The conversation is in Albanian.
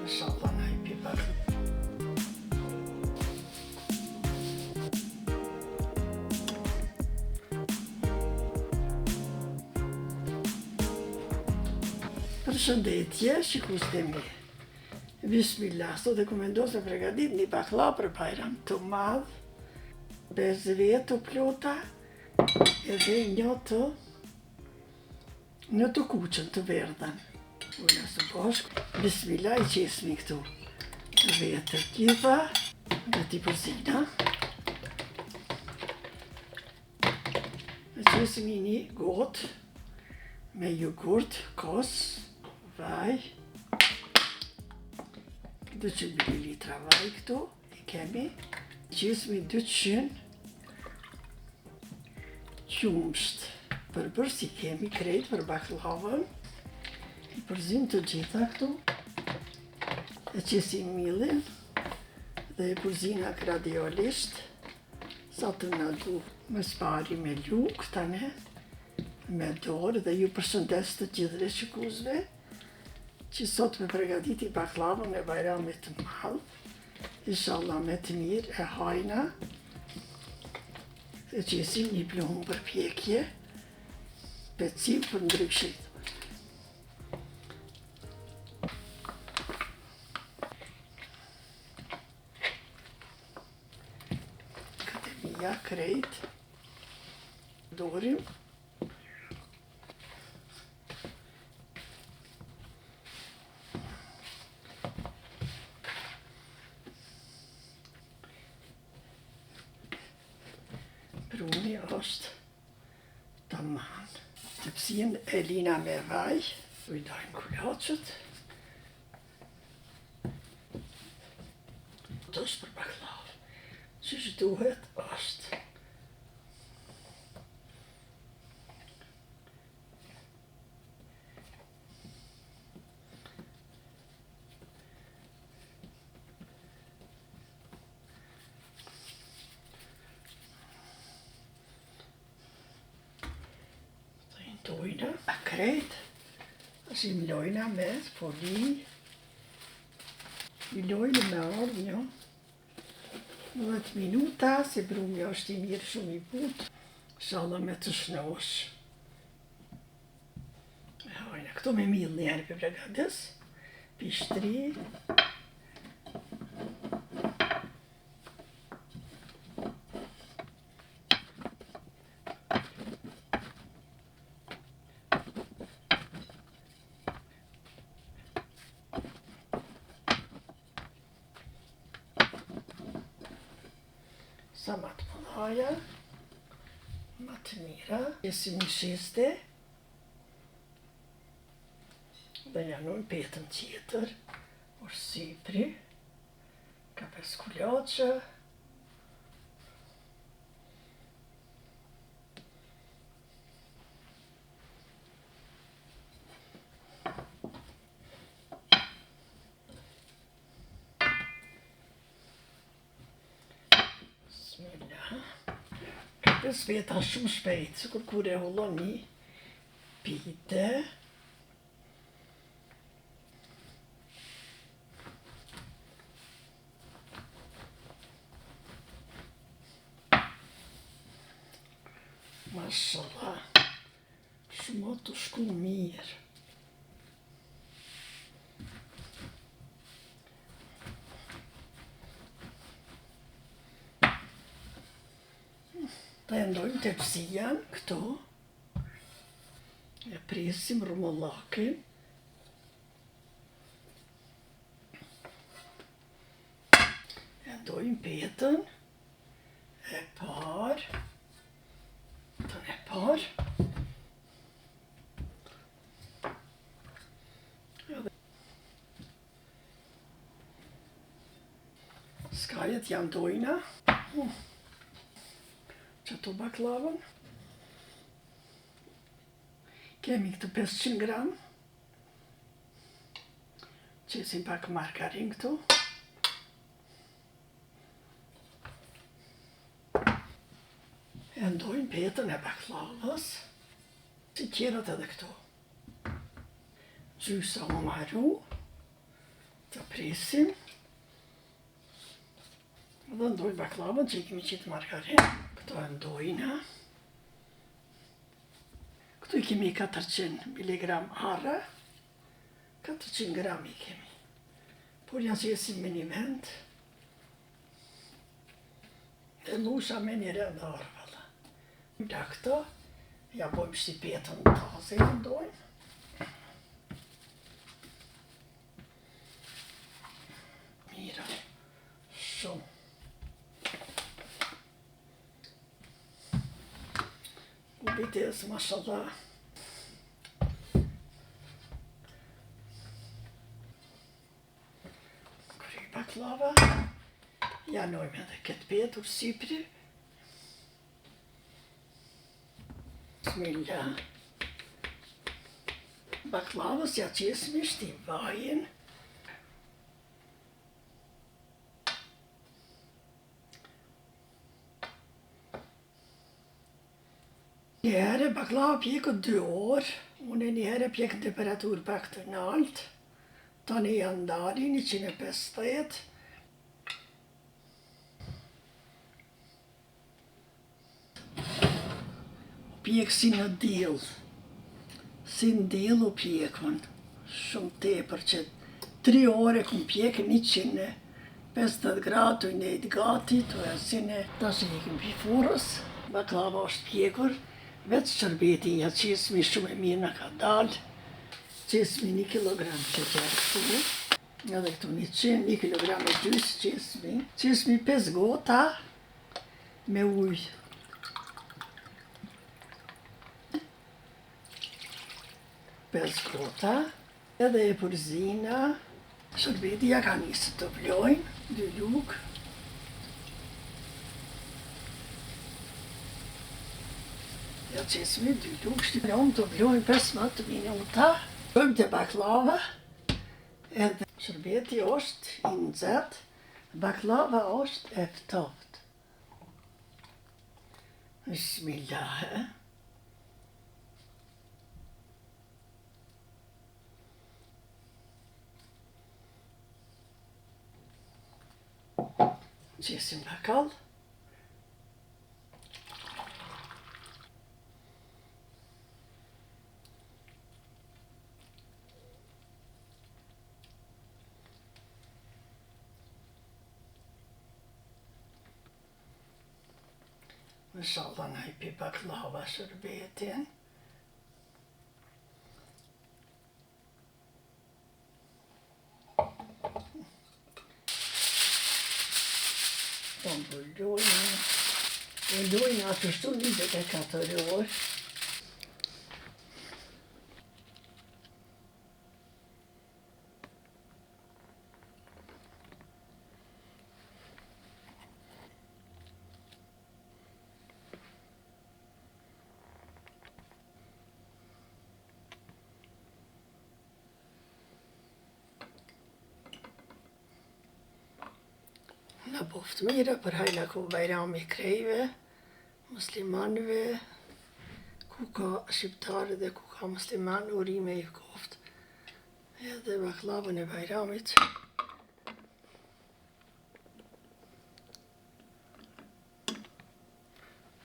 Inshallah, bir bakın. Përshëndetje, shikusve mi. Bismillah, sot e komendosë pregatit një baklav për Bajram të madh, 50 të plota, edhe një të kuqën të verdhen. Ulla së bashkë, bismillah I qesmi këtu. Vetë gjitha, dhe t'i përzina. E qesmi një gotë me jogurt, kos, vaj, 200 ml vaj këtu, I kemi. Qesmi 200 qumsht. Përbër si kemi krejt për baklavën. I përzim të gjitha këtu. E qesim millin dhe e përzina gradualisht sa të na du. Më spari me luk tane, me dorë dhe ju përshëndes të gjithre shikusve që sot me pregaditi baklavën me Bajramit të madh. Inshallah me të mirë e hajna. E qesim një pluhun për pjekje, pecim për ndrykshit. Akademia krejt, dorim. Bruni është tamam. Tepsin e lina me vaj, u I dajmë kulaqët. Të është për baklav. Që duhet është. Dojna, krejt, është I mlojna me foli. I lojnë me ardhë një 10 minuta, se brumi është I mirë shumë I butë. Inshallah me të shnosh. Hajna, këto me millë njerë për pregadis. Pishtri. Sa ma të mëdhaja, ma të mira. Qesim një shiste dhe janojnë petën tjetër, është sipri, ka 5 kulaqë. Sveta shumë shpejt, se kur e hullon një pite. Mashallah, shumë të shku mirë. Ta e ndojmë tepsijan këto, e presim rumullakin, e ndojmë petën, e parë, tën e parë, skajet janë dojna, Qëto baklavën. Kemi këtu 500 gram. Qesim pak margarin këtu. E ndojmë petën e baklavës. Si tjerët edhe këtu. Gjysa më marru. Të presim. Dhe ndoj baklavën që i kemi qitë margarin. Këto e ndojna. Këtu i kemi 400 mg arë. 400 gram i kemi. Por janë qesim me një vend. E lusha me një rëndë arë, valla. Nga këto, ja bojmë shqipetën në tazë e ndojmë. Mira, shumë. Kujdes, mashallah. Kryj baklava. Ja nojmë edhe këtë petur sipri. Bismillah. Baklavës ja qesmi shtim vajin. Njëherë baklava pjekët 2 orë, unë njëherë pjekë në temperaturë pak të naltë, tani janë ndari 150. Pjekë si në dillë, si në dillë u pjekën, shumë tepër që 3 ore këmë pjekë 150 gradë të njëjtë gati, të e si në tash e kemi pifurës, baklava është pjekur, vetë shërbeti ja qesmi shumë e mirë në ka dalë, qesmi 1 kilogram që kërë këtu, edhe këtu 1 kilogram e gjysë qesmi 5 gota me ujë. Gota, edhe e përzina, shërbeti ja ka njësë të vlojnë, 2 lukë. Ja qesmi 2 lukë, shtypjom të vlojnë 15 minuta. Bëjmë të baklava, edhe shërbeti është i nxehtë, baklava është e ftohtë. Bismillah. Qesim bakall. Inshallah në i pi baklava shërbetin. Pëllojnë atë shtu 24 orë. Në boftë mire për hajla ku Bajrami krejve, muslimanëve, ku ka shqiptarë dhe ku ka muslimanë, urime i koftë. Edhe baklavën e Bajramit.